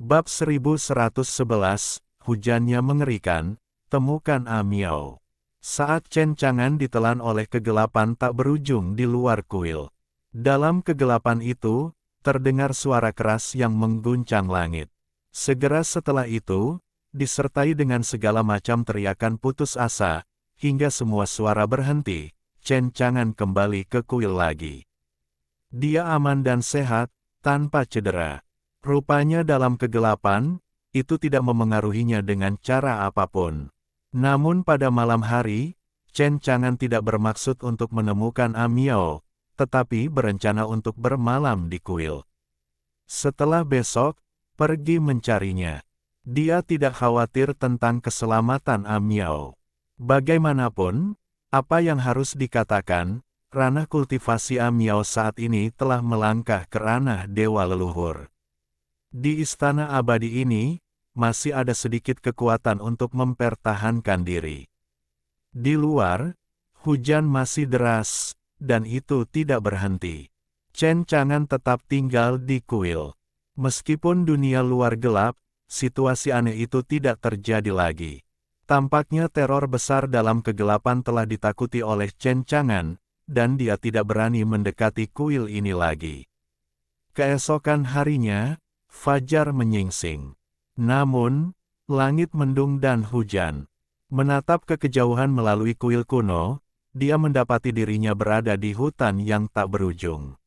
Bab 1111, hujannya mengerikan, temukan Amiao. Saat Chen Chang'an ditelan oleh kegelapan tak berujung di luar kuil. Dalam kegelapan itu, terdengar suara keras yang mengguncang langit. Segera setelah itu, disertai dengan segala macam teriakan putus asa, hingga semua suara berhenti, Chen Chang'an kembali ke kuil lagi. Dia aman dan sehat, tanpa cedera. Rupanya dalam kegelapan, itu tidak memengaruhinya dengan cara apapun. Namun pada malam hari, Chen Chang'an tidak bermaksud untuk menemukan Amiao, tetapi berencana untuk bermalam di kuil. Setelah besok, pergi mencarinya. Dia tidak khawatir tentang keselamatan Amiao. Bagaimanapun, apa yang harus dikatakan, ranah kultivasi Amiao saat ini telah melangkah ke ranah dewa leluhur. Di istana abadi ini, masih ada sedikit kekuatan untuk mempertahankan diri. Di luar, hujan masih deras, dan itu tidak berhenti. Chen Chang'an tetap tinggal di kuil. Meskipun dunia luar gelap, situasi aneh itu tidak terjadi lagi. Tampaknya teror besar dalam kegelapan telah ditakuti oleh Chen Chang'an, dan dia tidak berani mendekati kuil ini lagi. Keesokan harinya, fajar menyingsing. Namun, langit mendung dan hujan. Menatap ke kejauhan melalui kuil kuno, dia mendapati dirinya berada di hutan yang tak berujung.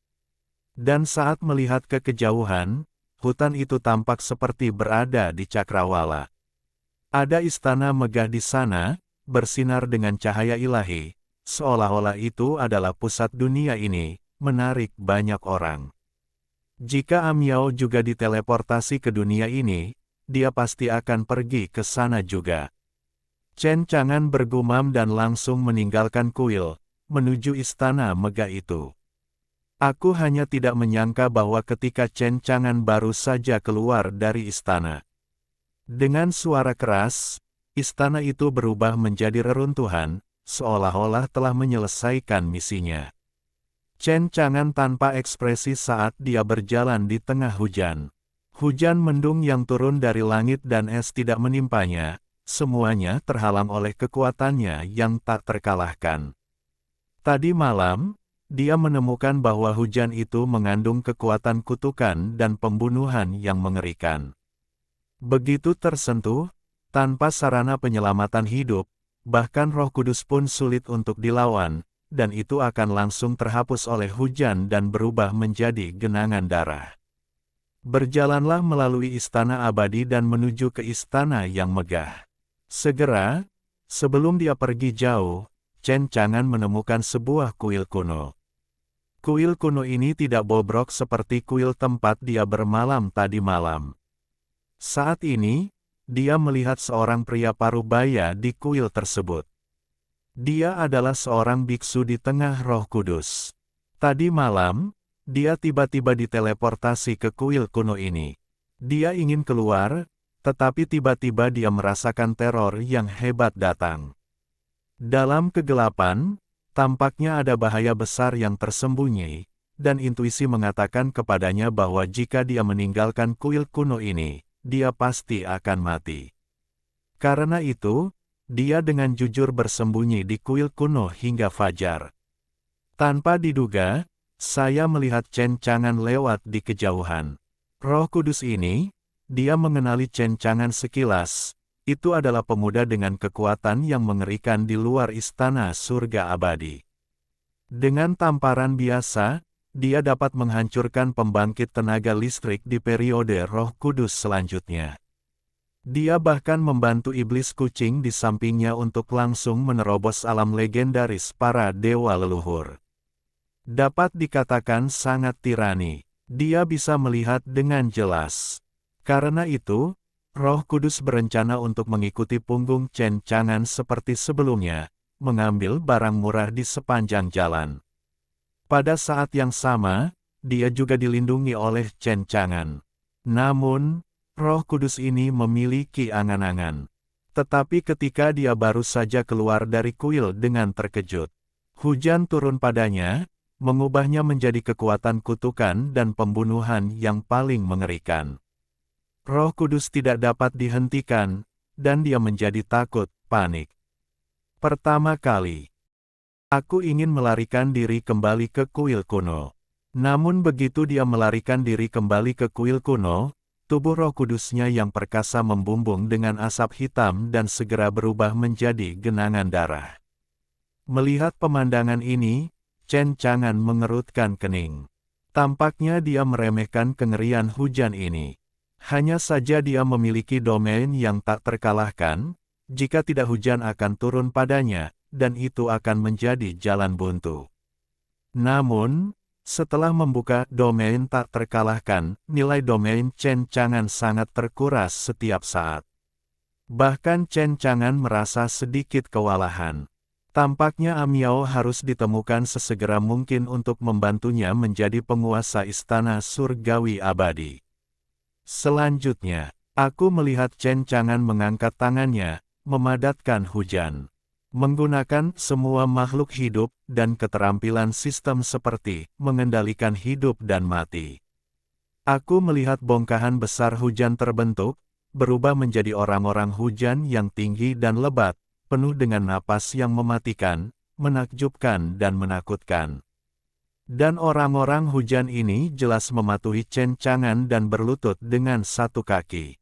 Dan saat melihat ke kejauhan, hutan itu tampak seperti berada di cakrawala. Ada istana megah di sana, bersinar dengan cahaya ilahi, seolah-olah itu adalah pusat dunia ini, menarik banyak orang. Jika Amiao juga diteleportasi ke dunia ini, dia pasti akan pergi ke sana juga. Chen Chang'an bergumam dan langsung meninggalkan kuil, menuju istana megah itu. Aku hanya tidak menyangka bahwa ketika Chen Chang'an baru saja keluar dari istana. Dengan suara keras, istana itu berubah menjadi reruntuhan, seolah-olah telah menyelesaikan misinya. Chen Chang'an tanpa ekspresi saat dia berjalan di tengah hujan. Hujan mendung yang turun dari langit dan es tidak menimpanya, semuanya terhalang oleh kekuatannya yang tak terkalahkan. Tadi malam, dia menemukan bahwa hujan itu mengandung kekuatan kutukan dan pembunuhan yang mengerikan. Begitu tersentuh, tanpa sarana penyelamatan hidup, bahkan Roh Kudus pun sulit untuk dilawan, dan itu akan langsung terhapus oleh hujan dan berubah menjadi genangan darah. Berjalanlah melalui istana abadi dan menuju ke istana yang megah. Segera, sebelum dia pergi jauh, Chen Chang'an menemukan sebuah kuil kuno. Kuil kuno ini tidak bobrok seperti kuil tempat dia bermalam tadi malam. Saat ini, dia melihat seorang pria parubaya di kuil tersebut. Dia adalah seorang biksu di tengah Roh Kudus. Tadi malam, dia tiba-tiba diteleportasi ke kuil kuno ini. Dia ingin keluar, tetapi tiba-tiba dia merasakan teror yang hebat datang. Dalam kegelapan, tampaknya ada bahaya besar yang tersembunyi, dan intuisi mengatakan kepadanya bahwa jika dia meninggalkan kuil kuno ini, dia pasti akan mati. Karena itu, dia dengan jujur bersembunyi di kuil kuno hingga fajar. Tanpa diduga, saya melihat Chen Chang'an lewat di kejauhan. Roh Kudus ini, dia mengenali Chen Chang'an sekilas, itu adalah pemuda dengan kekuatan yang mengerikan di luar istana surga abadi. Dengan tamparan biasa, dia dapat menghancurkan pembangkit tenaga listrik di periode Roh Kudus selanjutnya. Dia bahkan membantu iblis kucing di sampingnya untuk langsung menerobos alam legendaris para dewa leluhur. Dapat dikatakan sangat tirani. Dia bisa melihat dengan jelas. Karena itu, Roh Kudus berencana untuk mengikuti punggung Chen Chang'an seperti sebelumnya, mengambil barang murah di sepanjang jalan. Pada saat yang sama, dia juga dilindungi oleh Chen Chang'an. Namun, Roh Kudus ini memiliki angan-angan. Tetapi ketika dia baru saja keluar dari kuil dengan terkejut, hujan turun padanya, mengubahnya menjadi kekuatan kutukan dan pembunuhan yang paling mengerikan. Roh Kudus tidak dapat dihentikan, dan dia menjadi takut, panik. Pertama kali, aku ingin melarikan diri kembali ke kuil kuno. Namun begitu dia melarikan diri kembali ke kuil kuno, tubuh Roh Kudusnya yang perkasa membumbung dengan asap hitam dan segera berubah menjadi genangan darah. Melihat pemandangan ini, Chen Chang'an mengerutkan kening. Tampaknya dia meremehkan kengerian hujan ini. Hanya saja dia memiliki domain yang tak terkalahkan, jika tidak hujan akan turun padanya, dan itu akan menjadi jalan buntu. Namun, setelah membuka domain tak terkalahkan, nilai domain Chen Chang'an sangat terkuras setiap saat. Bahkan Chen Chang'an merasa sedikit kewalahan. Tampaknya Amiao harus ditemukan sesegera mungkin untuk membantunya menjadi penguasa istana surgawi abadi. Selanjutnya, aku melihat Chen Chang'an mengangkat tangannya, memadatkan hujan. Menggunakan semua makhluk hidup dan keterampilan sistem seperti mengendalikan hidup dan mati. Aku melihat bongkahan besar hujan terbentuk, berubah menjadi orang-orang hujan yang tinggi dan lebat, penuh dengan napas yang mematikan, menakjubkan dan menakutkan. Dan orang-orang hujan ini jelas mematuhi Chen Chang'an dan berlutut dengan satu kaki.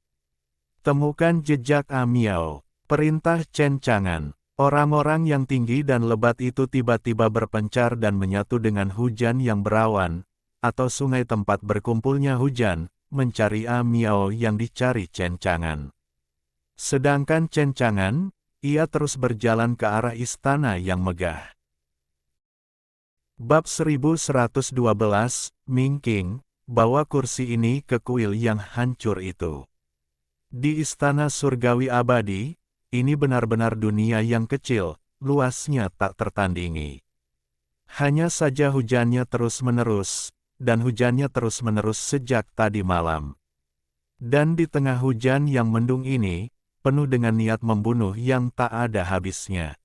Temukan jejak Amiao, perintah Chen Chang'an. Orang-orang yang tinggi dan lebat itu tiba-tiba berpencar dan menyatu dengan hujan yang berawan, atau sungai tempat berkumpulnya hujan, mencari Amiao yang dicari Chen Chang'an. Sedangkan Chen Chang'an, ia terus berjalan ke arah istana yang megah. Bab 1112, Ming Qing, bawa kursi ini ke kuil yang hancur itu. Di istana surgawi abadi, ini benar-benar dunia yang kecil, luasnya tak tertandingi. Hanya saja hujannya terus-menerus, dan hujannya terus-menerus sejak tadi malam. Dan di tengah hujan yang mendung ini, penuh dengan niat membunuh yang tak ada habisnya.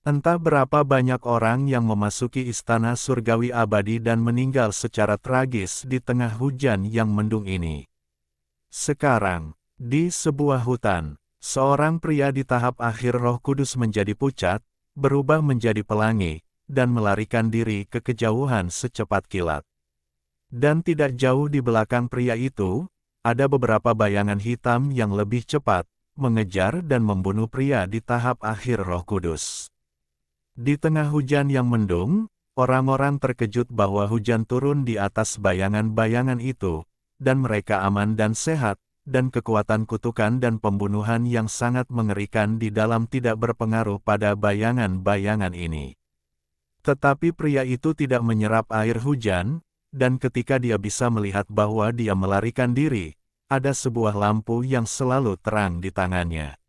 Entah berapa banyak orang yang memasuki istana surgawi abadi dan meninggal secara tragis di tengah hujan yang mendung ini. Sekarang, di sebuah hutan, seorang pria di tahap akhir Roh Kudus menjadi pucat, berubah menjadi pelangi, dan melarikan diri ke kejauhan secepat kilat. Dan tidak jauh di belakang pria itu, ada beberapa bayangan hitam yang lebih cepat, mengejar dan membunuh pria di tahap akhir Roh Kudus. Di tengah hujan yang mendung, orang-orang terkejut bahwa hujan turun di atas bayangan-bayangan itu, dan mereka aman dan sehat, dan kekuatan kutukan dan pembunuhan yang sangat mengerikan di dalam tidak berpengaruh pada bayangan-bayangan ini. Tetapi pria itu tidak menyerap air hujan, dan ketika dia bisa melihat bahwa dia melarikan diri, ada sebuah lampu yang selalu terang di tangannya.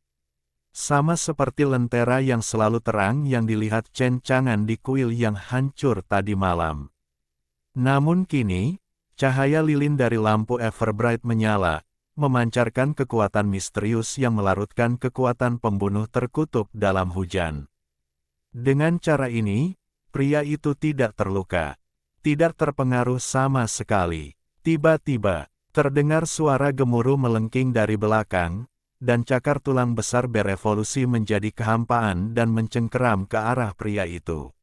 Sama seperti lentera yang selalu terang yang dilihat Chen Chang'an di kuil yang hancur tadi malam. Namun kini, cahaya lilin dari lampu Everbright menyala, memancarkan kekuatan misterius yang melarutkan kekuatan pembunuh terkutuk dalam hujan. Dengan cara ini, pria itu tidak terluka, tidak terpengaruh sama sekali. Tiba-tiba, terdengar suara gemuruh melengking dari belakang, dan cakar tulang besar berevolusi menjadi kehampaan dan mencengkeram ke arah pria itu.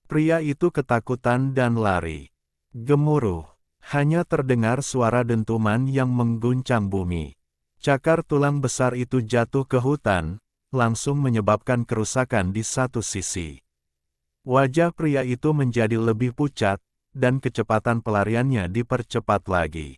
Pria itu ketakutan dan lari. Gemuruh. Hanya terdengar suara dentuman yang mengguncang bumi. Cakar tulang besar itu jatuh ke hutan, langsung menyebabkan kerusakan di satu sisi. Wajah pria itu menjadi lebih pucat, dan kecepatan pelariannya dipercepat lagi.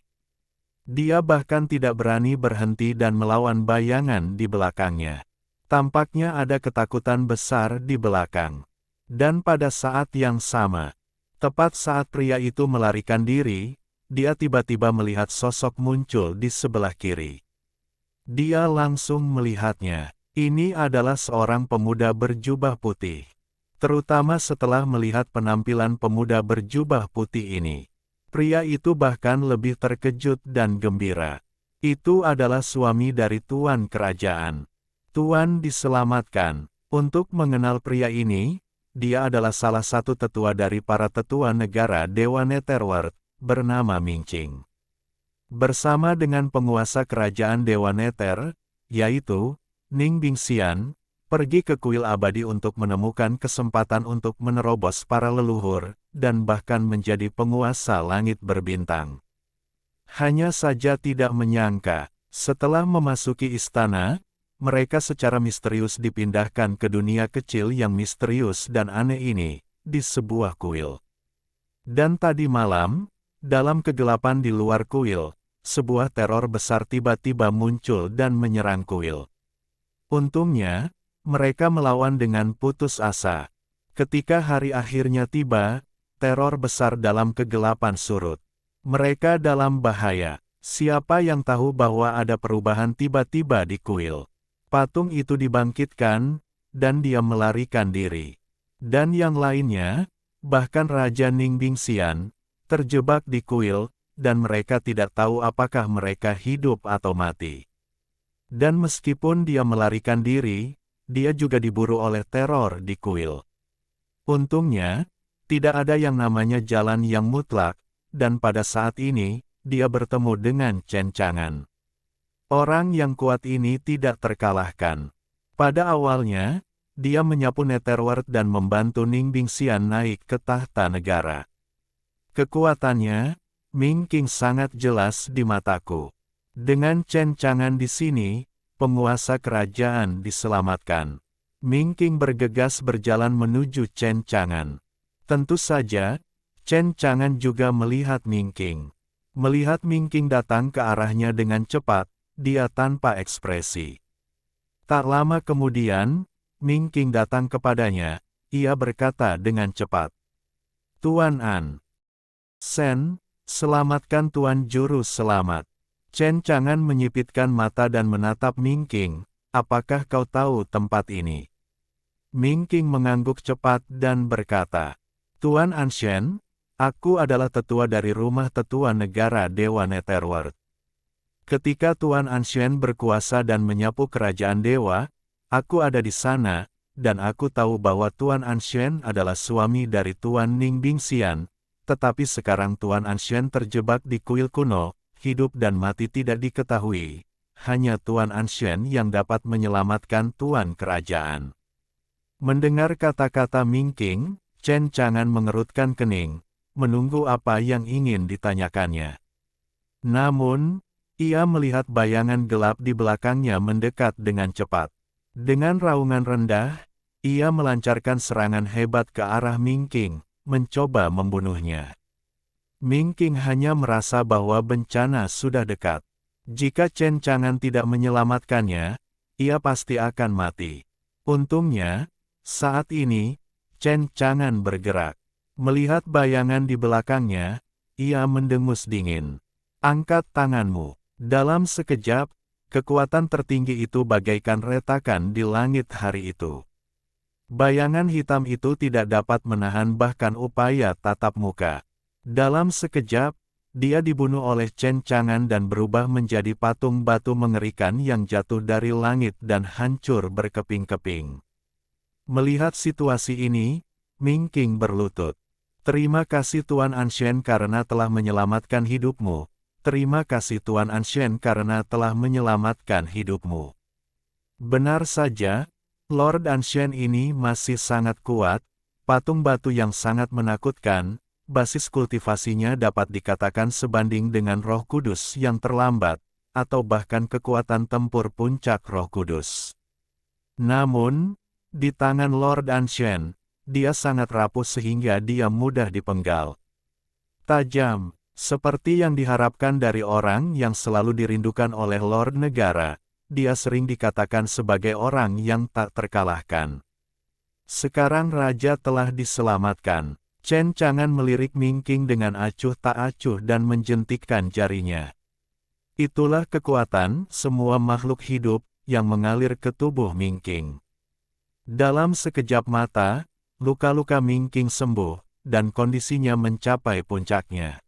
Dia bahkan tidak berani berhenti dan melawan bayangan di belakangnya. Tampaknya ada ketakutan besar di belakang. Dan pada saat yang sama, tepat saat pria itu melarikan diri, dia tiba-tiba melihat sosok muncul di sebelah kiri. Dia langsung melihatnya. Ini adalah seorang pemuda berjubah putih. Terutama setelah melihat penampilan pemuda berjubah putih ini. Pria itu bahkan lebih terkejut dan gembira. Itu adalah suami dari Tuan Kerajaan. Tuan diselamatkan. Untuk mengenal pria ini, dia adalah salah satu tetua dari para tetua negara Dewa Netherworld, bernama Ming Qing. Bersama dengan penguasa kerajaan Dewa Nether, yaitu Ning Bingxian, pergi ke kuil abadi untuk menemukan kesempatan untuk menerobos para leluhur, dan bahkan menjadi penguasa langit berbintang. Hanya saja tidak menyangka, setelah memasuki istana, mereka secara misterius dipindahkan ke dunia kecil yang misterius dan aneh ini, di sebuah kuil. Dan tadi malam, dalam kegelapan di luar kuil, sebuah teror besar tiba-tiba muncul dan menyerang kuil. Untungnya, mereka melawan dengan putus asa. Ketika hari akhirnya tiba, teror besar dalam kegelapan surut. Mereka dalam bahaya. Siapa yang tahu bahwa ada perubahan tiba-tiba di kuil? Patung itu dibangkitkan, dan dia melarikan diri. Dan yang lainnya, bahkan Raja Ning Bingxian, terjebak di kuil, dan mereka tidak tahu apakah mereka hidup atau mati. Dan meskipun dia melarikan diri, dia juga diburu oleh teror di kuil. Untungnya, tidak ada yang namanya jalan yang mutlak, dan pada saat ini, dia bertemu dengan Chen Chang'an. Orang yang kuat ini tidak terkalahkan. Pada awalnya, dia menyapu Netherworld dan membantu Ning Bingxian naik ke tahta negara. Kekuatannya, Ming King sangat jelas di mataku. Dengan Chen Chang'an di sini, penguasa kerajaan diselamatkan. Ming King bergegas berjalan menuju Chen Chang'an. Tentu saja, Chen Chang'an juga melihat Ming King. Melihat Ming King datang ke arahnya dengan cepat, dia tanpa ekspresi. Tak lama kemudian, Ming King datang kepadanya, ia berkata dengan cepat. Tuan An Sen, selamatkan Tuan Juru Selamat. Chen Chang'an menyipitkan mata dan menatap Ming King, apakah kau tahu tempat ini? Ming King mengangguk cepat dan berkata, Tuan Anshen, aku adalah tetua dari rumah tetua negara Dewa Netherworld. Ketika Tuan Anshen berkuasa dan menyapu kerajaan dewa, aku ada di sana, dan aku tahu bahwa Tuan Anshen adalah suami dari Tuan Ning Bingxian, tetapi sekarang Tuan Anshen terjebak di kuil kuno, hidup dan mati tidak diketahui. Hanya Tuan Anshen yang dapat menyelamatkan Tuan Kerajaan. Mendengar kata-kata Ming King, Chen Chang'an mengerutkan kening, menunggu apa yang ingin ditanyakannya. Namun, ia melihat bayangan gelap di belakangnya mendekat dengan cepat. Dengan raungan rendah, ia melancarkan serangan hebat ke arah Ming King, mencoba membunuhnya. Ming King hanya merasa bahwa bencana sudah dekat. Jika Chen Chang'an tidak menyelamatkannya, ia pasti akan mati. Untungnya, saat ini, Chen Chang'an bergerak. Melihat bayangan di belakangnya, ia mendengus dingin. Angkat tanganmu. Dalam sekejap, kekuatan tertinggi itu bagaikan retakan di langit hari itu. Bayangan hitam itu tidak dapat menahan bahkan upaya tatap muka. Dalam sekejap, dia dibunuh oleh Chen Chang'an dan berubah menjadi patung batu mengerikan yang jatuh dari langit dan hancur berkeping-keping. Melihat situasi ini, Ming King berlutut. Terima kasih Tuan Anshen karena telah menyelamatkan hidupmu. Terima kasih Tuan Anshen karena telah menyelamatkan hidupmu. Benar saja, Lord Anshen ini masih sangat kuat, patung batu yang sangat menakutkan, basis kultivasinya dapat dikatakan sebanding dengan Roh Kudus yang terlambat, atau bahkan kekuatan tempur puncak Roh Kudus. Namun, di tangan Lord Anshen, dia sangat rapuh sehingga dia mudah dipenggal. Tajam, seperti yang diharapkan dari orang yang selalu dirindukan oleh Lord Negara, dia sering dikatakan sebagai orang yang tak terkalahkan. Sekarang Raja telah diselamatkan. Chen Chang'an melirik Ming King dengan acuh tak acuh dan menjentikkan jarinya. Itulah kekuatan semua makhluk hidup yang mengalir ke tubuh Ming King. Dalam sekejap mata, luka-luka Ming King sembuh, dan kondisinya mencapai puncaknya.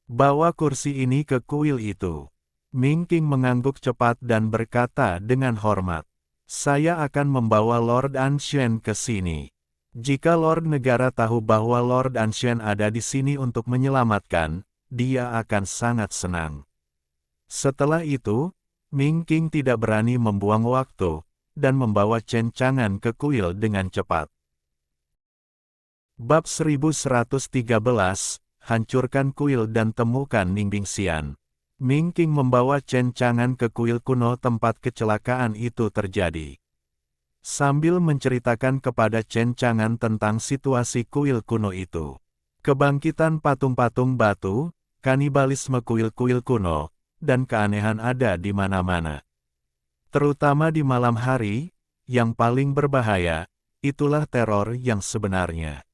Bawa kursi ini ke kuil itu. Ming King mengangguk cepat dan berkata dengan hormat. Saya akan membawa Lord Anshen ke sini. Jika Lord Negara tahu bahwa Lord Anshen ada di sini untuk menyelamatkan, dia akan sangat senang. Setelah itu, Ming King tidak berani membuang waktu, dan membawa Chen Chang'an ke kuil dengan cepat. Bab 1113, Hancurkan Kuil dan Temukan Ningbing Xian. Ming King membawa Chen Chang'an ke kuil kuno tempat kecelakaan itu terjadi. Sambil menceritakan kepada Chen Chang'an tentang situasi kuil kuno itu. Kebangkitan patung-patung batu, kanibalisme kuil-kuil kuno, dan keanehan ada di mana-mana. Terutama di malam hari, yang paling berbahaya, itulah teror yang sebenarnya.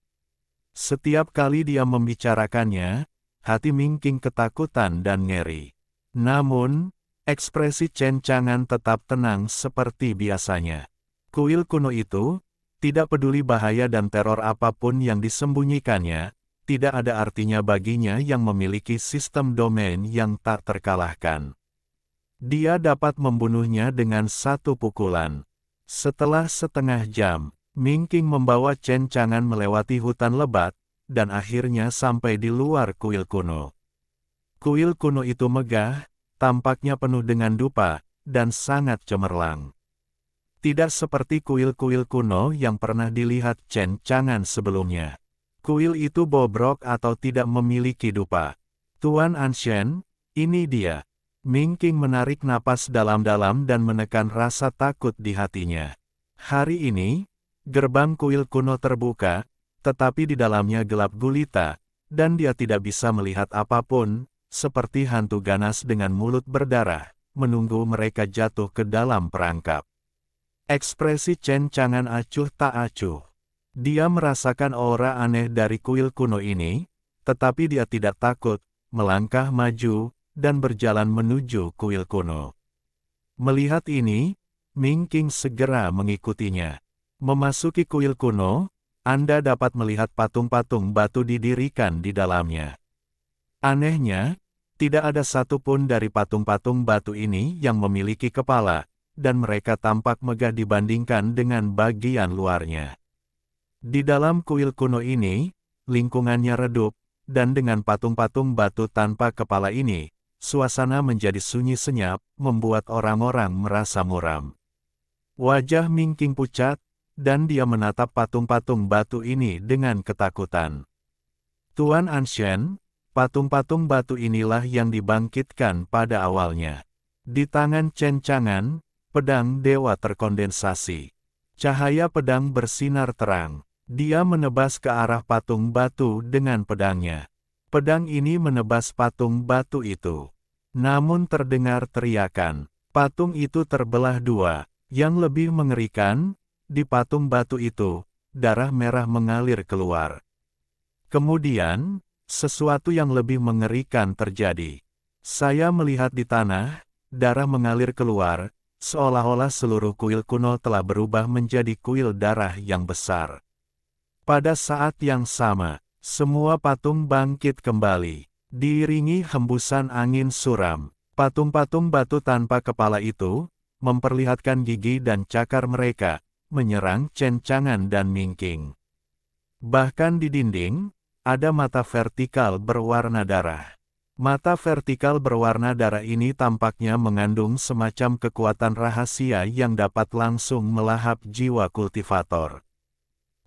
Setiap kali dia membicarakannya, hati Ming King ketakutan dan ngeri. Namun, ekspresi Chen Chang'an tetap tenang seperti biasanya. Kuil kuno itu, tidak peduli bahaya dan teror apapun yang disembunyikannya, tidak ada artinya baginya yang memiliki sistem domain yang tak terkalahkan. Dia dapat membunuhnya dengan satu pukulan. Setelah setengah jam, Ming King membawa Chen Chang'an melewati hutan lebat, dan akhirnya sampai di luar kuil kuno. Kuil kuno itu megah, tampaknya penuh dengan dupa, dan sangat cemerlang. Tidak seperti kuil-kuil kuno yang pernah dilihat Chen Chang'an sebelumnya. Kuil itu bobrok atau tidak memiliki dupa. Tuan Anshen, ini dia. Ming King menarik napas dalam-dalam dan menekan rasa takut di hatinya. Hari ini, gerbang kuil kuno terbuka, tetapi di dalamnya gelap gulita, dan dia tidak bisa melihat apapun, seperti hantu ganas dengan mulut berdarah, menunggu mereka jatuh ke dalam perangkap. Ekspresi Chen Chang'an acuh tak acuh. Dia merasakan aura aneh dari kuil kuno ini, tetapi dia tidak takut, melangkah maju, dan berjalan menuju kuil kuno. Melihat ini, Ming King segera mengikutinya. Memasuki kuil kuno, Anda dapat melihat patung-patung batu didirikan di dalamnya. Anehnya, tidak ada satupun dari patung-patung batu ini yang memiliki kepala, dan mereka tampak megah dibandingkan dengan bagian luarnya. Di dalam kuil kuno ini, lingkungannya redup, dan dengan patung-patung batu tanpa kepala ini, suasana menjadi sunyi senyap, membuat orang-orang merasa muram. Wajah Ming King pucat, dan dia menatap patung-patung batu ini dengan ketakutan. Tuan Anshen, patung-patung batu inilah yang dibangkitkan pada awalnya. Di tangan Chen Chang'an, pedang dewa terkondensasi. Cahaya pedang bersinar terang. Dia menebas ke arah patung batu dengan pedangnya. Pedang ini menebas patung batu itu. Namun terdengar teriakan. Patung itu terbelah dua. Yang lebih mengerikan, di patung batu itu, darah merah mengalir keluar. Kemudian, sesuatu yang lebih mengerikan terjadi. Saya melihat di tanah, darah mengalir keluar, seolah-olah seluruh kuil kuno telah berubah menjadi kuil darah yang besar. Pada saat yang sama, semua patung bangkit kembali. Diiringi hembusan angin suram, patung-patung batu tanpa kepala itu, memperlihatkan gigi dan cakar mereka, menyerang Chen Chang'an dan Ming King. Bahkan di dinding, ada mata vertikal berwarna darah. Mata vertikal berwarna darah ini tampaknya mengandung semacam kekuatan rahasia yang dapat langsung melahap jiwa kultivator.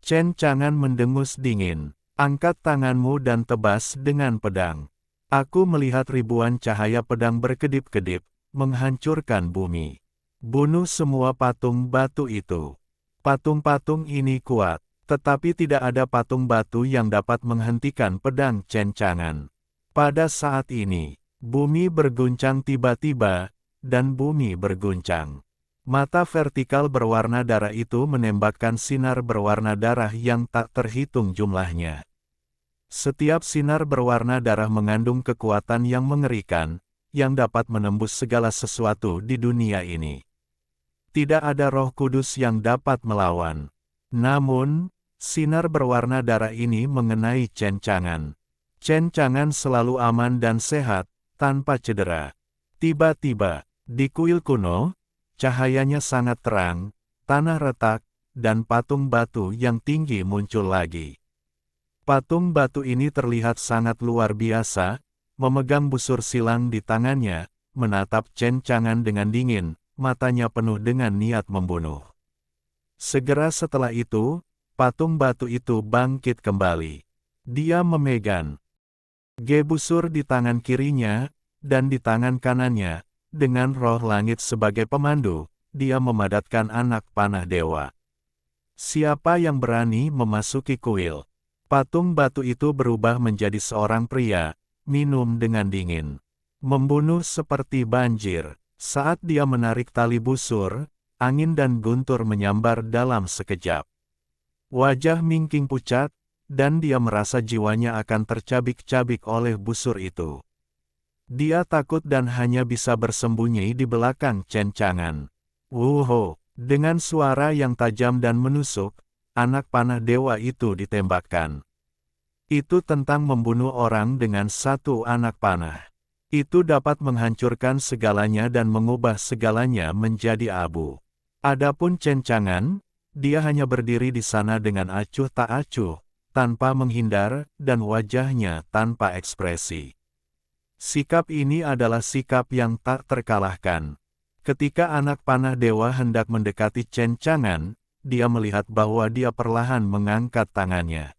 Chen Chang'an mendengus dingin. Angkat tanganmu dan tebas dengan pedang. Aku melihat ribuan cahaya pedang berkedip-kedip, menghancurkan bumi. Bunuh semua patung batu itu. Patung-patung ini kuat, tetapi tidak ada patung batu yang dapat menghentikan pedang Chen Chang'an. Pada saat ini, bumi berguncang tiba-tiba, dan bumi berguncang. Mata vertikal berwarna darah itu menembakkan sinar berwarna darah yang tak terhitung jumlahnya. Setiap sinar berwarna darah mengandung kekuatan yang mengerikan, yang dapat menembus segala sesuatu di dunia ini. Tidak ada Roh Kudus yang dapat melawan. Namun, sinar berwarna darah ini mengenai Chen Chang'an. Chen Chang'an selalu aman dan sehat, tanpa cedera. Tiba-tiba, di kuil kuno, cahayanya sangat terang, tanah retak, dan patung batu yang tinggi muncul lagi. Patung batu ini terlihat sangat luar biasa, memegang busur silang di tangannya, menatap Chen Chang'an dengan dingin, matanya penuh dengan niat membunuh. Segera setelah itu, patung batu itu bangkit kembali. Dia memegang busur di tangan kirinya, dan di tangan kanannya, dengan roh langit sebagai pemandu, dia memadatkan anak panah dewa. Siapa yang berani memasuki kuil? Patung batu itu berubah menjadi seorang pria, minum dengan dingin. Membunuh seperti banjir. Saat dia menarik tali busur, angin dan guntur menyambar dalam sekejap. Wajah Ming Qing pucat, dan dia merasa jiwanya akan tercabik-cabik oleh busur itu. Dia takut dan hanya bisa bersembunyi di belakang Chen Chang'an. Wuho, dengan suara yang tajam dan menusuk, anak panah dewa itu ditembakkan. Itu tentang membunuh orang dengan satu anak panah. Itu dapat menghancurkan segalanya dan mengubah segalanya menjadi abu. Adapun Chen Chang'an, dia hanya berdiri di sana dengan acuh tak acuh, tanpa menghindar, dan wajahnya tanpa ekspresi. Sikap ini adalah sikap yang tak terkalahkan. Ketika anak panah dewa hendak mendekati Chen Chang'an, dia melihat bahwa dia perlahan mengangkat tangannya.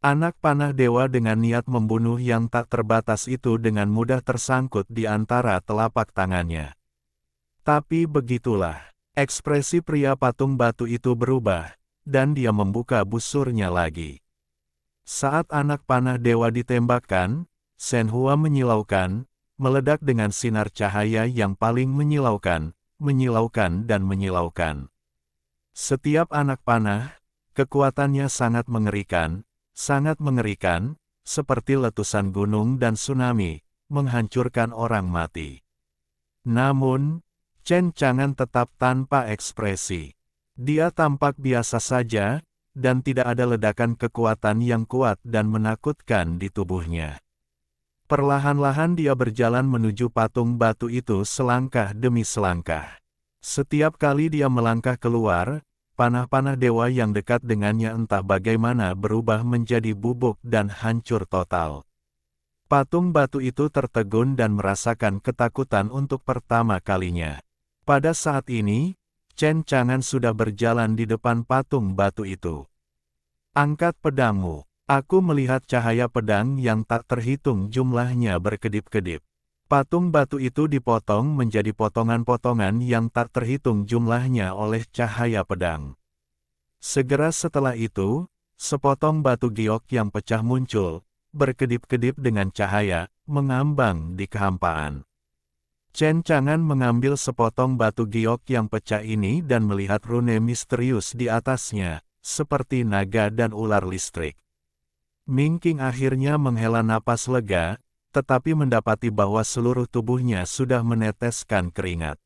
Anak panah dewa dengan niat membunuh yang tak terbatas itu dengan mudah tersangkut di antara telapak tangannya. Tapi begitulah, ekspresi pria patung batu itu berubah, dan dia membuka busurnya lagi. Saat anak panah dewa ditembakkan, Shen Hua menyilaukan, meledak dengan sinar cahaya yang paling menyilaukan dan menyilaukan. Setiap anak panah, kekuatannya sangat mengerikan, seperti letusan gunung dan tsunami, menghancurkan orang mati. Namun, Chen Chang'an tetap tanpa ekspresi. Dia tampak biasa saja, dan tidak ada ledakan kekuatan yang kuat dan menakutkan di tubuhnya. Perlahan-lahan dia berjalan menuju patung batu itu selangkah demi selangkah. Setiap kali dia melangkah keluar, panah-panah dewa yang dekat dengannya entah bagaimana berubah menjadi bubuk dan hancur total. Patung batu itu tertegun dan merasakan ketakutan untuk pertama kalinya. Pada saat ini, Chen Chang'an sudah berjalan di depan patung batu itu. Angkat pedangmu. Aku melihat cahaya pedang yang tak terhitung jumlahnya berkedip-kedip. Patung batu itu dipotong menjadi potongan-potongan yang tak terhitung jumlahnya oleh cahaya pedang. Segera setelah itu, sepotong batu giok yang pecah muncul, berkedip-kedip dengan cahaya, mengambang di kehampaan. Chen Chang'an mengambil sepotong batu giok yang pecah ini dan melihat rune misterius di atasnya, seperti naga dan ular listrik. Ming Qing akhirnya menghela napas lega, tetapi mendapati bahwa seluruh tubuhnya sudah meneteskan keringat.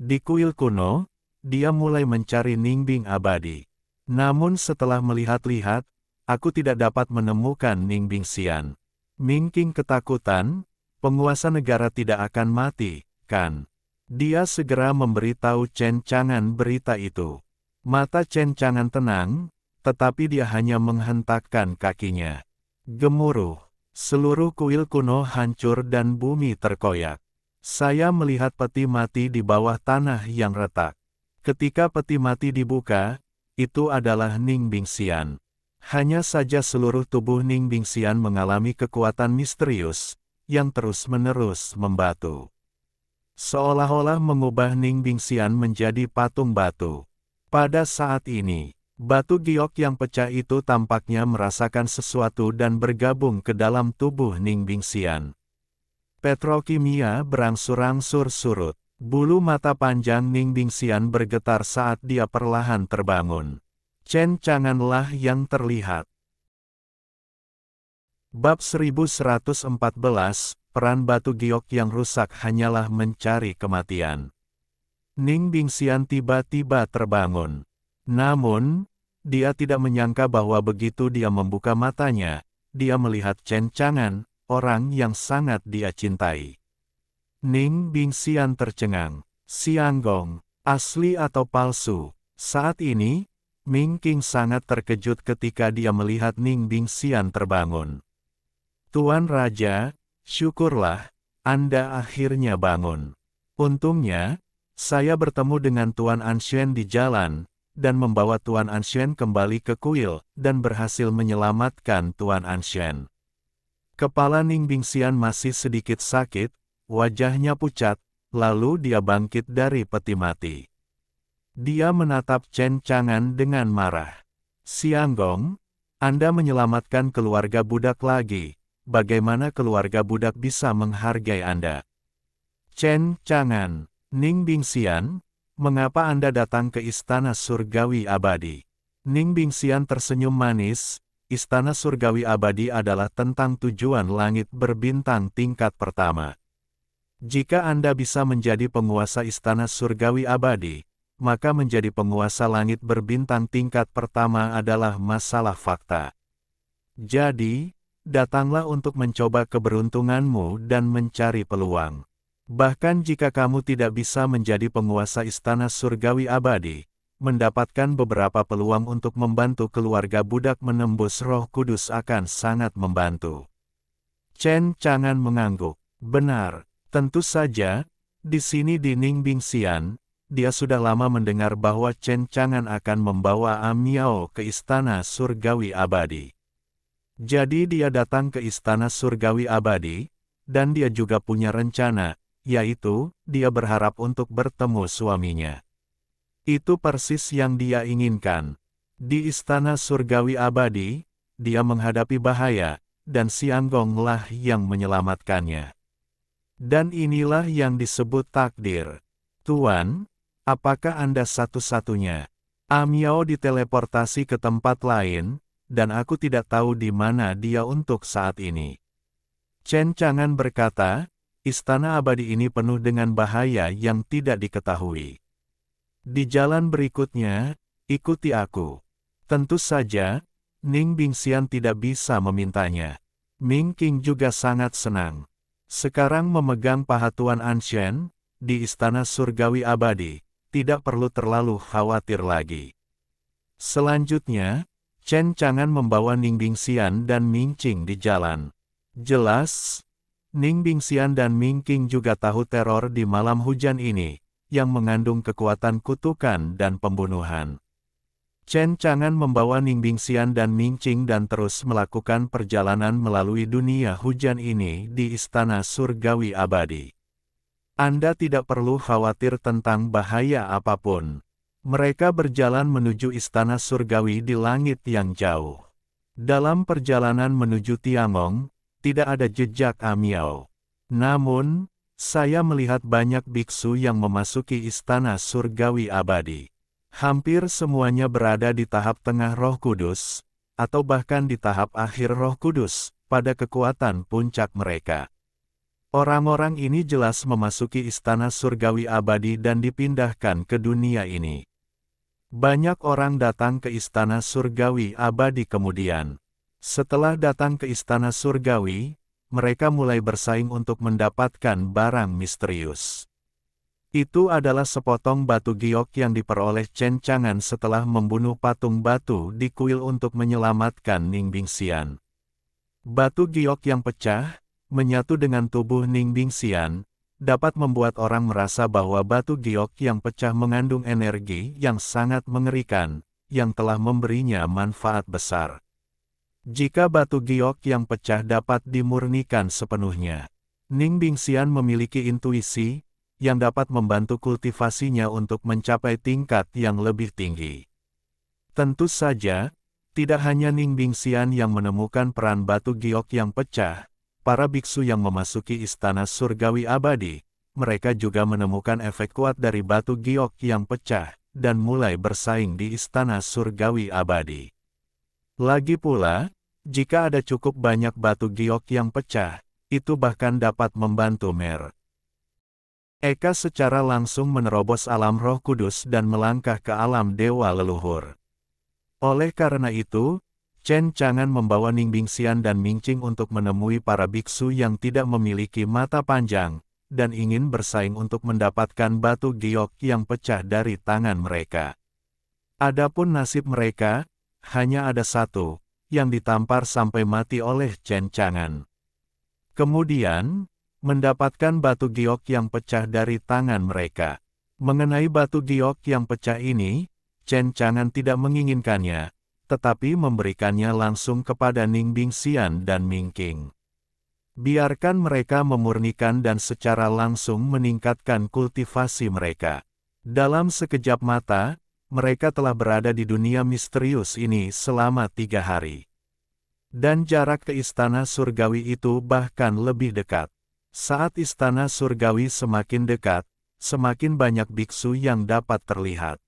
Di kuil kuno, dia mulai mencari Ningbing abadi. Namun setelah melihat-lihat, aku tidak dapat menemukan Ningbing Xian. Ming Qing ketakutan, penguasa negara tidak akan mati, kan? Dia segera memberitahu Chen Chang'an berita itu. Mata Chen Chang'an tenang, tetapi dia hanya menghentakkan kakinya. Gemuruh. Seluruh kuil kuno hancur dan bumi terkoyak. Saya melihat peti mati di bawah tanah yang retak. Ketika peti mati dibuka, itu adalah Ningbing Xian. Hanya saja seluruh tubuh Ningbing Xian mengalami kekuatan misterius, yang terus-menerus membatu. Seolah-olah mengubah Ningbing Xian menjadi patung batu. Pada saat ini, batu giok yang pecah itu tampaknya merasakan sesuatu dan bergabung ke dalam tubuh Ningbing Xian. Petrokimia berangsur-angsur surut. Bulu mata panjang Ningbing Xian bergetar saat dia perlahan terbangun. Chen Chang'an lah yang terlihat. Bab 1114, peran batu giok yang rusak hanyalah mencari kematian. Ningbing Xian tiba-tiba terbangun. Namun, dia tidak menyangka bahwa begitu dia membuka matanya, dia melihat Chen Chang'an, orang yang sangat dia cintai. Ningbing Xian tercengang. Xianggong, asli atau palsu? Saat ini, Ming Qing sangat terkejut ketika dia melihat Ningbing Xian terbangun. Tuan Raja, syukurlah, Anda akhirnya bangun. Untungnya, saya bertemu dengan Tuan Anshen di jalan, dan membawa Tuan Anshen kembali ke kuil, dan berhasil menyelamatkan Tuan Anshen. Kepala Ning Bingxian masih sedikit sakit, wajahnya pucat, lalu dia bangkit dari peti mati. Dia menatap Chen Chang'an dengan marah. Xianggong, Anda menyelamatkan keluarga budak lagi. Bagaimana keluarga budak bisa menghargai Anda? Chen Chang'an, Ning Bingxian, mengapa Anda datang ke Istana Surgawi Abadi? Ning Bingxian tersenyum manis, Istana Surgawi Abadi adalah tentang tujuan langit berbintang tingkat pertama. Jika Anda bisa menjadi penguasa Istana Surgawi Abadi, maka menjadi penguasa langit berbintang tingkat pertama adalah masalah fakta. Jadi, datanglah untuk mencoba keberuntunganmu dan mencari peluang. Bahkan jika kamu tidak bisa menjadi penguasa Istana Surgawi Abadi, mendapatkan beberapa peluang untuk membantu keluarga budak menembus Roh Kudus akan sangat membantu. Chen Chang'an mengangguk. Benar, tentu saja, di sini di Ning Bingxian, dia sudah lama mendengar bahwa Chen Chang'an akan membawa Amiao ke Istana Surgawi Abadi. Jadi dia datang ke Istana Surgawi Abadi, dan dia juga punya rencana, yaitu, dia berharap untuk bertemu suaminya. Itu persis yang dia inginkan. Di Istana Surgawi Abadi, dia menghadapi bahaya, dan Xianggong lah yang menyelamatkannya. Dan inilah yang disebut takdir. Tuan, apakah Anda satu-satunya? Amiao diteleportasi ke tempat lain, dan aku tidak tahu di mana dia untuk saat ini. Chen Chang'an berkata, Istana Abadi ini penuh dengan bahaya yang tidak diketahui. Di jalan berikutnya, ikuti aku. Tentu saja, Ning Bingxian tidak bisa memintanya. Ming Qing juga sangat senang. Sekarang memegang paha Tuan Anshen, di Istana Surgawi Abadi, tidak perlu terlalu khawatir lagi. Selanjutnya, Chen Chang'an membawa Ning Bingxian dan Ming Qing di jalan. Jelas, Ning Bingxian dan Ming Qing juga tahu teror di malam hujan ini, yang mengandung kekuatan kutukan dan pembunuhan. Chen Chang'an membawa Ning Bingxian dan Ming Qing dan terus melakukan perjalanan melalui dunia hujan ini di Istana Surgawi Abadi. Anda tidak perlu khawatir tentang bahaya apapun. Mereka berjalan menuju Istana Surgawi di langit yang jauh. Dalam perjalanan menuju Tiangong, tidak ada jejak Amiao. Namun, saya melihat banyak biksu yang memasuki Istana Surgawi Abadi. Hampir semuanya berada di tahap tengah Roh Kudus, atau bahkan di tahap akhir Roh Kudus, pada kekuatan puncak mereka. Orang-orang ini jelas memasuki Istana Surgawi Abadi dan dipindahkan ke dunia ini. Banyak orang datang ke Istana Surgawi Abadi kemudian. Setelah datang ke Istana Surgawi, mereka mulai bersaing untuk mendapatkan barang misterius. Itu adalah sepotong batu giok yang diperoleh Chen Chang'an setelah membunuh patung batu di kuil untuk menyelamatkan Ning Bingxian. Batu giok yang pecah, menyatu dengan tubuh Ning Bingxian, dapat membuat orang merasa bahwa batu giok yang pecah mengandung energi yang sangat mengerikan, yang telah memberinya manfaat besar. Jika batu giok yang pecah dapat dimurnikan sepenuhnya, Ning Bingxian memiliki intuisi, yang dapat membantu kultivasinya untuk mencapai tingkat yang lebih tinggi. Tentu saja, tidak hanya Ning Bingxian yang menemukan peran batu giok yang pecah, para biksu yang memasuki Istana Surgawi Abadi, mereka juga menemukan efek kuat dari batu giok yang pecah, dan mulai bersaing di Istana Surgawi Abadi. Lagi pula, jika ada cukup banyak batu giok yang pecah, itu bahkan dapat membantu Eka secara langsung menerobos alam Roh Kudus dan melangkah ke alam dewa leluhur. Oleh karena itu, Chen Chang'an membawa Ning Bingxian dan Ming Qing untuk menemui para biksu yang tidak memiliki mata panjang, dan ingin bersaing untuk mendapatkan batu giok yang pecah dari tangan mereka. Adapun nasib mereka, hanya ada satu, yang ditampar sampai mati oleh Chen Chang'an. Kemudian, mendapatkan batu giok yang pecah dari tangan mereka. Mengenai batu giok yang pecah ini, Chen Chang'an tidak menginginkannya, tetapi memberikannya langsung kepada Ning Bingxian dan Ming Qing. Biarkan mereka memurnikan dan secara langsung meningkatkan kultivasi mereka. Dalam sekejap mata, mereka telah berada di dunia misterius ini selama 3 hari. Dan jarak ke istana surgawi itu bahkan lebih dekat. Saat istana surgawi semakin dekat, semakin banyak biksu yang dapat terlihat.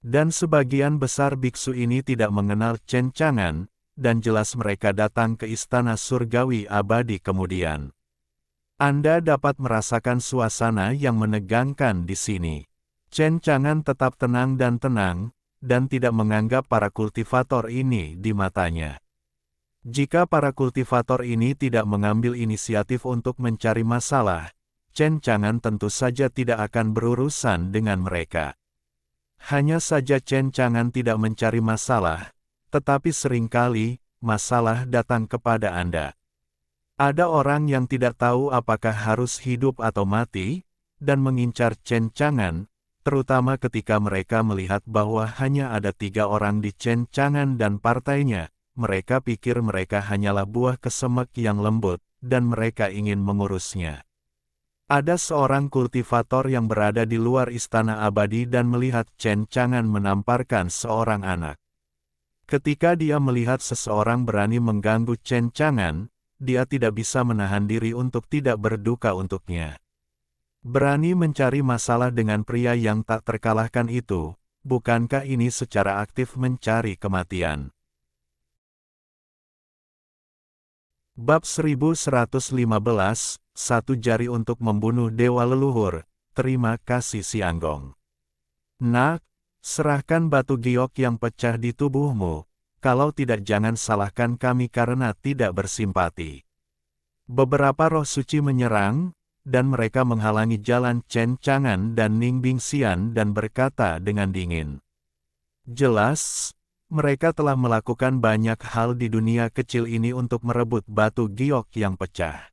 Dan sebagian besar biksu ini tidak mengenal Chen Chang'an, dan jelas mereka datang ke istana surgawi abadi kemudian. Anda dapat merasakan suasana yang menegangkan di sini. Chen Chang'an tetap tenang, dan tidak menganggap para kultivator ini di matanya. Jika para kultivator ini tidak mengambil inisiatif untuk mencari masalah, Chen Chang'an tentu saja tidak akan berurusan dengan mereka. Hanya saja Chen Chang'an tidak mencari masalah, tetapi seringkali, masalah datang kepada Anda. Ada orang yang tidak tahu apakah harus hidup atau mati, dan mengincar Chen Chang'an, terutama ketika mereka melihat bahwa hanya ada 3 orang di Chen Chang'an dan partainya. Mereka pikir mereka hanyalah buah kesemek yang lembut, dan mereka ingin mengurusnya. Ada seorang kultivator yang berada di luar istana abadi dan melihat Chen Chang'an menamparkan seorang anak. Ketika dia melihat seseorang berani mengganggu Chen Chang'an, dia tidak bisa menahan diri untuk tidak berduka untuknya. Berani mencari masalah dengan pria yang tak terkalahkan itu, bukankah ini secara aktif mencari kematian? Bab 1115, Satu Jari untuk Membunuh Dewa Leluhur. Terima kasih Sianggong. Nak, serahkan batu giok yang pecah di tubuhmu, kalau tidak jangan salahkan kami karena tidak bersimpati. Beberapa roh suci menyerang, dan mereka menghalangi jalan Chen Chang'an dan Ning Bingxian dan berkata dengan dingin. Jelas, mereka telah melakukan banyak hal di dunia kecil ini untuk merebut batu giok yang pecah.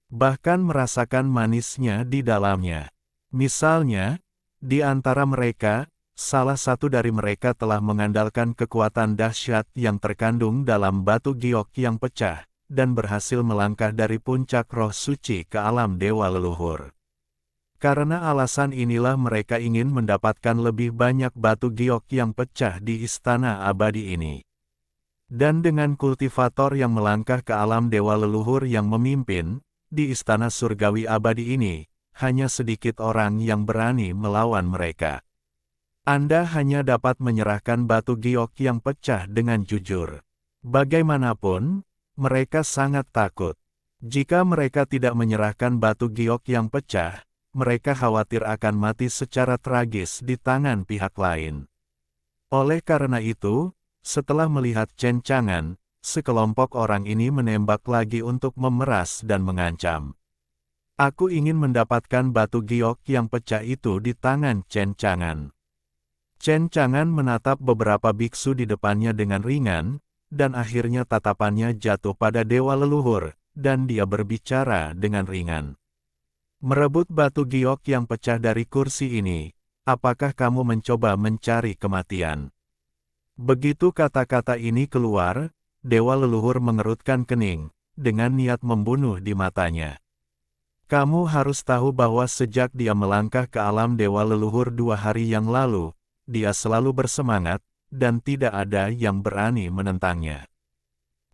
Bahkan merasakan manisnya di dalamnya. Misalnya, di antara mereka, salah satu dari mereka telah mengandalkan kekuatan dahsyat yang terkandung dalam batu giok yang pecah, dan berhasil melangkah dari puncak roh suci ke alam dewa leluhur. Karena alasan inilah mereka ingin mendapatkan lebih banyak batu giok yang pecah di istana abadi ini. Dan dengan kultivator yang melangkah ke alam dewa leluhur yang memimpin, di istana surgawi abadi ini, hanya sedikit orang yang berani melawan mereka. Anda hanya dapat menyerahkan batu giok yang pecah dengan jujur. Bagaimanapun, mereka sangat takut. Jika mereka tidak menyerahkan batu giok yang pecah, mereka khawatir akan mati secara tragis di tangan pihak lain. Oleh karena itu, setelah melihat Chen Chang'an, sekelompok orang ini menembak lagi untuk memeras dan mengancam. Aku ingin mendapatkan batu giok yang pecah itu di tangan Chen Chang'an. Chen Chang'an menatap beberapa biksu di depannya dengan ringan, dan akhirnya tatapannya jatuh pada dewa leluhur, dan dia berbicara dengan ringan. Merebut batu giok yang pecah dari kursi ini, apakah kamu mencoba mencari kematian? Begitu kata-kata ini keluar, dewa leluhur mengerutkan kening, dengan niat membunuh di matanya. Kamu harus tahu bahwa sejak dia melangkah ke alam dewa leluhur 2 hari yang lalu, dia selalu bersemangat, dan tidak ada yang berani menentangnya.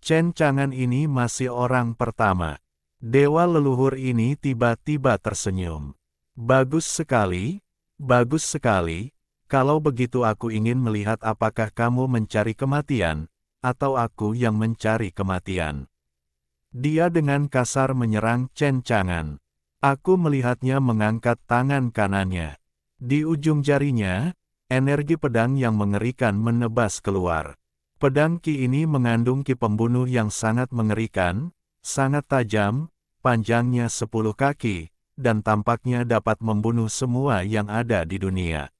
Chen Chang'an ini masih orang pertama. Dewa leluhur ini tiba-tiba tersenyum. Bagus sekali, kalau begitu aku ingin melihat apakah kamu mencari kematian, atau aku yang mencari kematian. Dia dengan kasar menyerang Chen Chang'an. Aku melihatnya mengangkat tangan kanannya. Di ujung jarinya, energi pedang yang mengerikan menebas keluar. Pedang Ki ini mengandung ki pembunuh yang sangat mengerikan, sangat tajam, panjangnya 10 kaki, dan tampaknya dapat membunuh semua yang ada di dunia.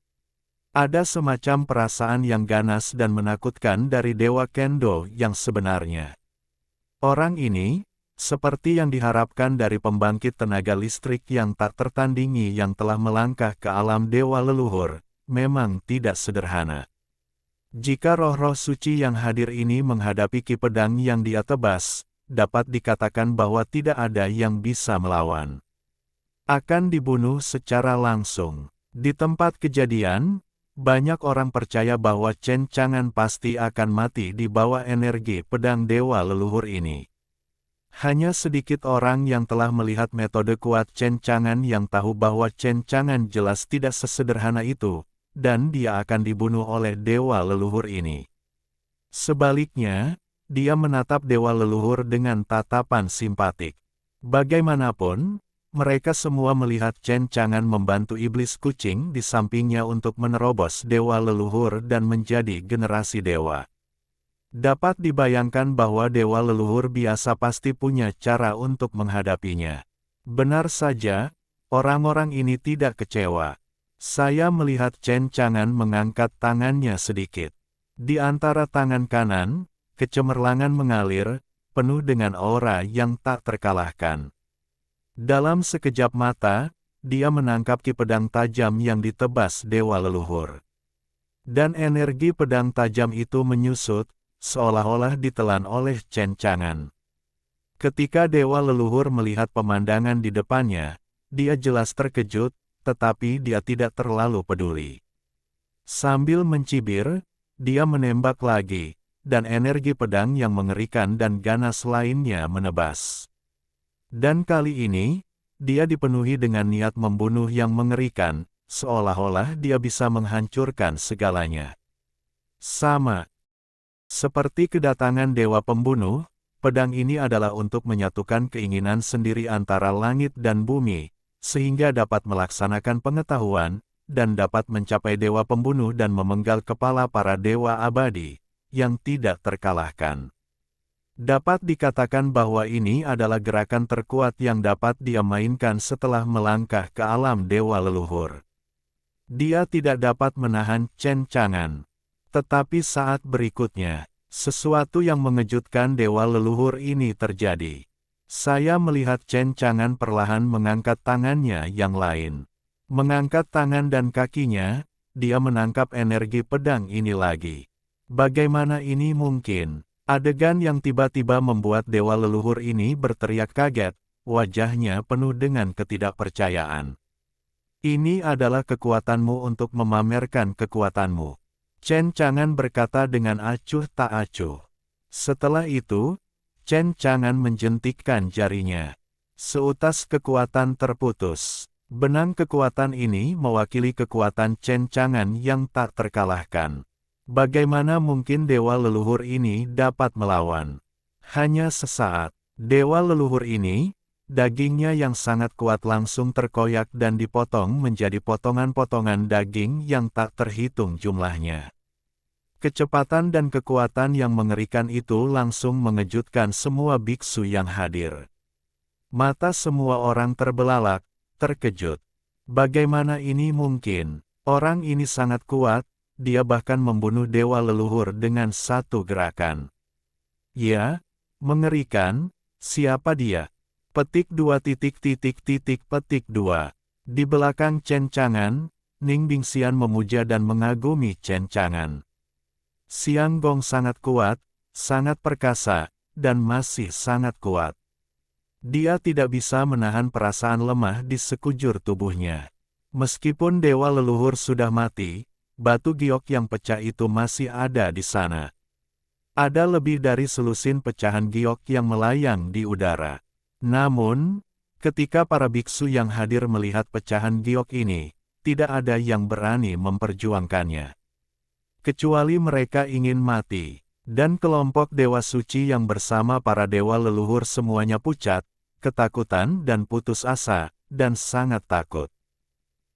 Ada semacam perasaan yang ganas dan menakutkan dari Dewa Kendo yang sebenarnya. Orang ini, Seperti yang diharapkan dari pembangkit tenaga listrik yang tak tertandingi yang telah melangkah ke alam dewa leluhur, memang tidak sederhana. Jika roh-roh suci yang hadir ini menghadapi ki pedang yang dia tebas, dapat dikatakan bahwa tidak ada yang bisa melawan. Akan dibunuh secara langsung. Di tempat kejadian, banyak orang percaya bahwa Chen Chang'an pasti akan mati di bawah energi pedang dewa leluhur ini. Hanya sedikit orang yang telah melihat metode kuat Chen Chang'an yang tahu bahwa Chen Chang'an jelas tidak sesederhana itu, dan dia akan dibunuh oleh dewa leluhur ini. Sebaliknya, dia menatap dewa leluhur dengan tatapan simpatik. Bagaimanapun, mereka semua melihat Chen Chang'an membantu iblis kucing di sampingnya untuk menerobos dewa leluhur dan menjadi generasi dewa. Dapat dibayangkan bahwa dewa leluhur biasa pasti punya cara untuk menghadapinya. Benar saja, orang-orang ini tidak kecewa. Saya melihat Chen Chang'an mengangkat tangannya sedikit. Di antara tangan kanan, kecemerlangan mengalir, penuh dengan aura yang tak terkalahkan. Dalam sekejap mata, dia menangkap ki pedang tajam yang ditebas dewa leluhur. Dan energi pedang tajam itu menyusut, seolah-olah ditelan oleh Chen Chang'an. Ketika dewa leluhur melihat pemandangan di depannya, dia jelas terkejut, tetapi dia tidak terlalu peduli. Sambil mencibir, dia menembak lagi, dan energi pedang yang mengerikan dan ganas lainnya menebas. Dan kali ini, dia dipenuhi dengan niat membunuh yang mengerikan, seolah-olah dia bisa menghancurkan segalanya. Sama seperti kedatangan dewa pembunuh, pedang ini adalah untuk menyatukan keinginan sendiri antara langit dan bumi, sehingga dapat melaksanakan pengetahuan, dan dapat mencapai dewa pembunuh dan memenggal kepala para dewa abadi, yang tidak terkalahkan. Dapat dikatakan bahwa ini adalah gerakan terkuat yang dapat dia mainkan setelah melangkah ke alam dewa leluhur. Dia tidak dapat menahan Chen Chang'an. Tetapi saat berikutnya, sesuatu yang mengejutkan dewa leluhur ini terjadi. Saya melihat Chen Chang'an perlahan mengangkat tangannya yang lain. Mengangkat tangan dan kakinya, dia menangkap energi pedang ini lagi. Bagaimana ini mungkin? Adegan yang tiba-tiba membuat dewa leluhur ini berteriak kaget, wajahnya penuh dengan ketidakpercayaan. Ini adalah kekuatanmu untuk memamerkan kekuatanmu. Chen Chang'an berkata dengan acuh tak acuh. Setelah itu, Chen Chang'an menjentikkan jarinya. Seutas kekuatan terputus. Benang kekuatan ini mewakili kekuatan Chen Chang'an yang tak terkalahkan. Bagaimana mungkin dewa leluhur ini dapat melawan? Hanya sesaat, dewa leluhur ini, dagingnya yang sangat kuat langsung terkoyak dan dipotong menjadi potongan-potongan daging yang tak terhitung jumlahnya. Kecepatan dan kekuatan yang mengerikan itu langsung mengejutkan semua biksu yang hadir. Mata semua orang terbelalak, terkejut. Bagaimana ini mungkin? Orang ini sangat kuat, dia bahkan membunuh dewa leluhur dengan satu gerakan. Ya, mengerikan, siapa dia? Petik 2. Di belakang Chen Chang'an, Ning Bingxian memuja dan mengagumi Chen Chang'an. Xiang Gong sangat kuat, sangat perkasa, dan masih sangat kuat. Dia tidak bisa menahan perasaan lemah di sekujur tubuhnya. Meskipun dewa leluhur sudah mati, batu giok yang pecah itu masih ada di sana. Ada lebih dari selusin pecahan giok yang melayang di udara. Namun, ketika para biksu yang hadir melihat pecahan giok ini, tidak ada yang berani memperjuangkannya. Kecuali mereka ingin mati, dan kelompok dewa suci yang bersama para dewa leluhur semuanya pucat, ketakutan dan putus asa, dan sangat takut.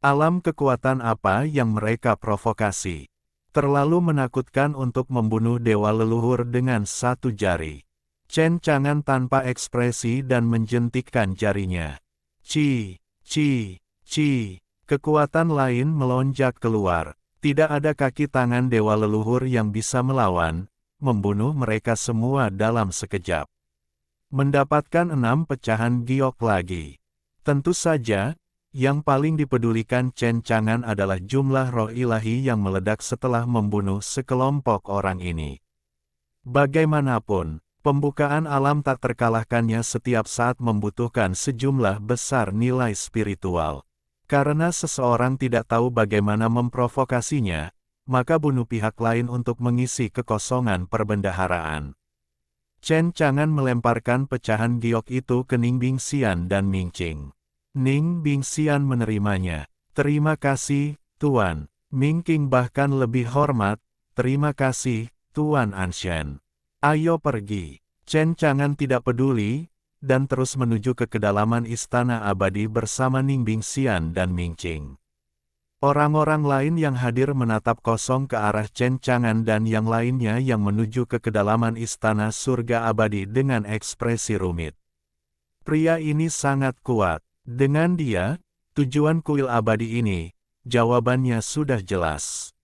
Alam kekuatan apa yang mereka provokasi? Terlalu menakutkan untuk membunuh dewa leluhur dengan satu jari. Chen Chang'an tanpa ekspresi dan menjentikkan jarinya. Ci, ci, ci. Kekuatan lain melonjak keluar. Tidak ada kaki tangan dewa leluhur yang bisa melawan, membunuh mereka semua dalam sekejap. Mendapatkan 6 pecahan giok lagi. Tentu saja, yang paling dipedulikan Chen Chang'an adalah jumlah roh ilahi yang meledak setelah membunuh sekelompok orang ini. Bagaimanapun, pembukaan alam tak terkalahkannya setiap saat membutuhkan sejumlah besar nilai spiritual. Karena seseorang tidak tahu bagaimana memprovokasinya, maka bunuh pihak lain untuk mengisi kekosongan perbendaharaan. Chen Chang'an melemparkan pecahan giok itu ke Ning Bingxian dan Ming Qing. Ning Bingxian menerimanya. Terima kasih, Tuan. Ming Qing bahkan lebih hormat, terima kasih, Tuan Anshan. Ayo pergi. Chen Chang'an tidak peduli, dan terus menuju ke kedalaman istana abadi bersama Ning Bingxian dan Ming Qing. Orang-orang lain yang hadir menatap kosong ke arah Chen Chang'an dan yang lainnya yang menuju ke kedalaman istana surga abadi dengan ekspresi rumit. Pria ini sangat kuat. Dengan dia, tujuan kuil abadi ini, jawabannya sudah jelas.